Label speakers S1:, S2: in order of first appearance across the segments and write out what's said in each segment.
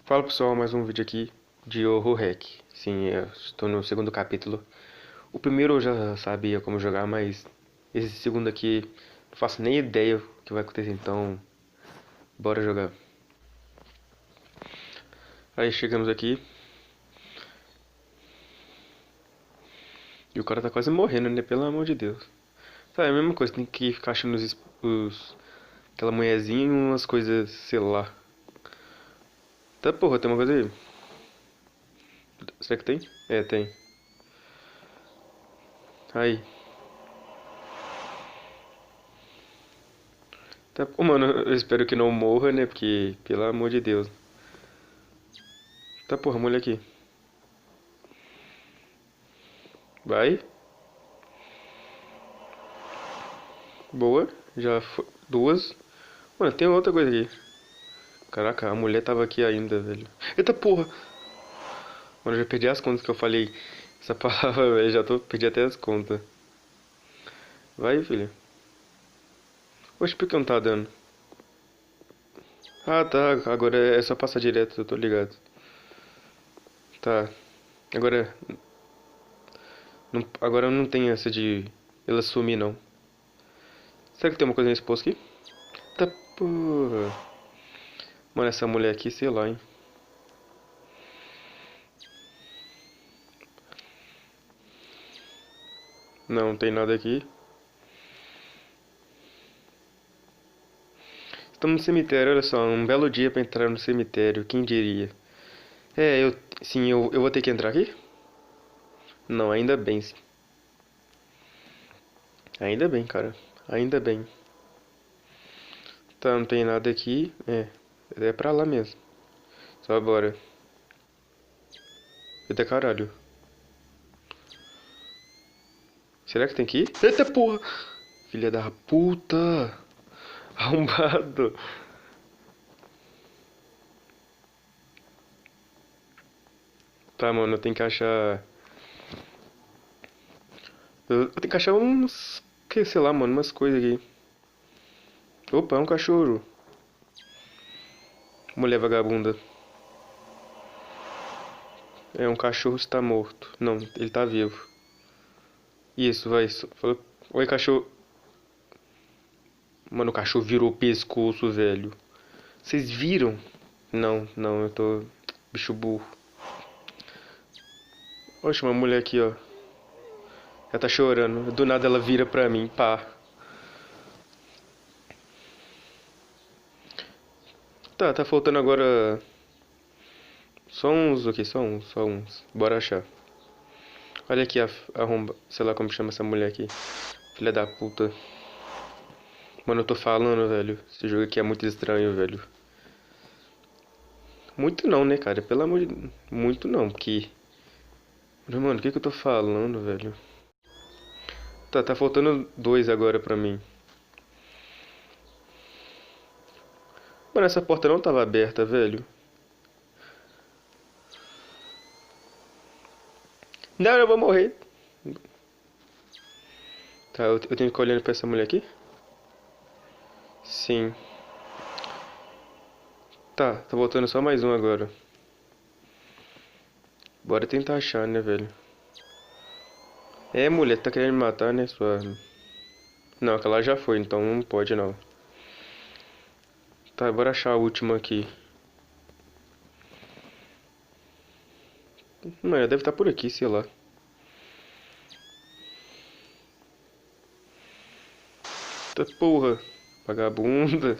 S1: Fala pessoal, mais um vídeo aqui de Horror Hack. Sim, eu estou no segundo capítulo. O primeiro eu já sabia como jogar, mas esse segundo aqui não faço nem ideia o que vai acontecer, então bora jogar. Aí chegamos aqui e o cara tá quase morrendo, né? Pelo amor de Deus. Tá, é a mesma coisa, tem que ficar achando aquela mulherzinha e umas coisas, sei lá. Tá porra, tem uma coisa aí. Será que tem? É, tem. Aí. Tá, pô, mano, eu espero que não morra, né? Porque, pelo amor de Deus. Tá porra, mulher aqui. Vai. Boa. Já foi. Duas. Mano, tem outra coisa aqui. Caraca, a mulher tava aqui ainda, velho. Eita porra! Mano, eu já perdi as contas que eu falei essa palavra, velho. Já perdi até as contas. Vai, filho. Oxe, por que não tá dando? Ah, tá. Agora é só passar direto, eu tô ligado. Tá. Agora. Agora não tem essa de ela sumir, não. Será que tem uma coisa nesse posto aqui? Tá porra. Mano, essa mulher aqui, sei lá, hein. Não, tem nada aqui. Estamos no cemitério, olha só. Um belo dia pra entrar no cemitério, quem diria? É, sim, eu vou ter que entrar aqui? Não, ainda bem. Ainda bem, cara. Ainda bem. Tá, não tem nada aqui. É pra lá mesmo. Só bora. Eita caralho. Será que tem que ir? Eita porra! Filha da puta! Arrombado! Tá, mano, eu tenho que achar. Eu tenho que achar uns. Que sei lá, mano, umas coisas aqui. Opa, é um cachorro. Mulher vagabunda. É um cachorro está morto. Não, ele tá vivo. Isso, vai. Falou. Oi, cachorro. Mano, o cachorro virou o pescoço, velho. Vocês viram? Não, não, eu tô. Bicho burro. Oxe, uma mulher aqui, ó. Ela tá chorando. Do nada ela vira pra mim, pá. Tá faltando agora. Só uns, ok, só uns. Bora achar. Olha aqui a arromba. Sei lá como chama essa mulher aqui. Filha da puta. Mano, eu tô falando, velho. Esse jogo aqui é muito estranho, velho. Muito não, né, cara? Pelo amor de. Muito não, porque. Mano, o que que eu tô falando, velho? Tá faltando dois agora pra mim. Mano, essa porta não tava aberta, velho. Não, eu vou morrer. Tá, eu tenho que ficar olhando pra essa mulher aqui? Sim. Tá voltando só mais um agora. Bora tentar achar, né, velho? É, mulher, tá querendo me matar, né, sua. Não, aquela já foi, então não pode não. Tá, bora achar a última aqui. Mano, deve estar por aqui, sei lá. Tá porra, vagabunda.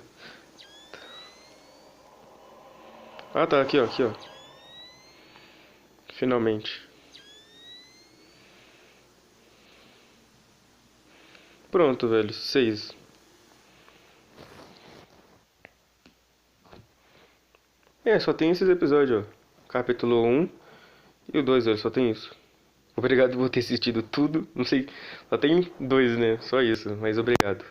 S1: Ah, tá, aqui, ó. Finalmente. Pronto, velho, seis. É, só tem esses episódios, ó. Capítulo um e o 2, velho, só tem isso. Obrigado por ter assistido tudo. Não sei, só tem dois, né? Só isso, mas obrigado.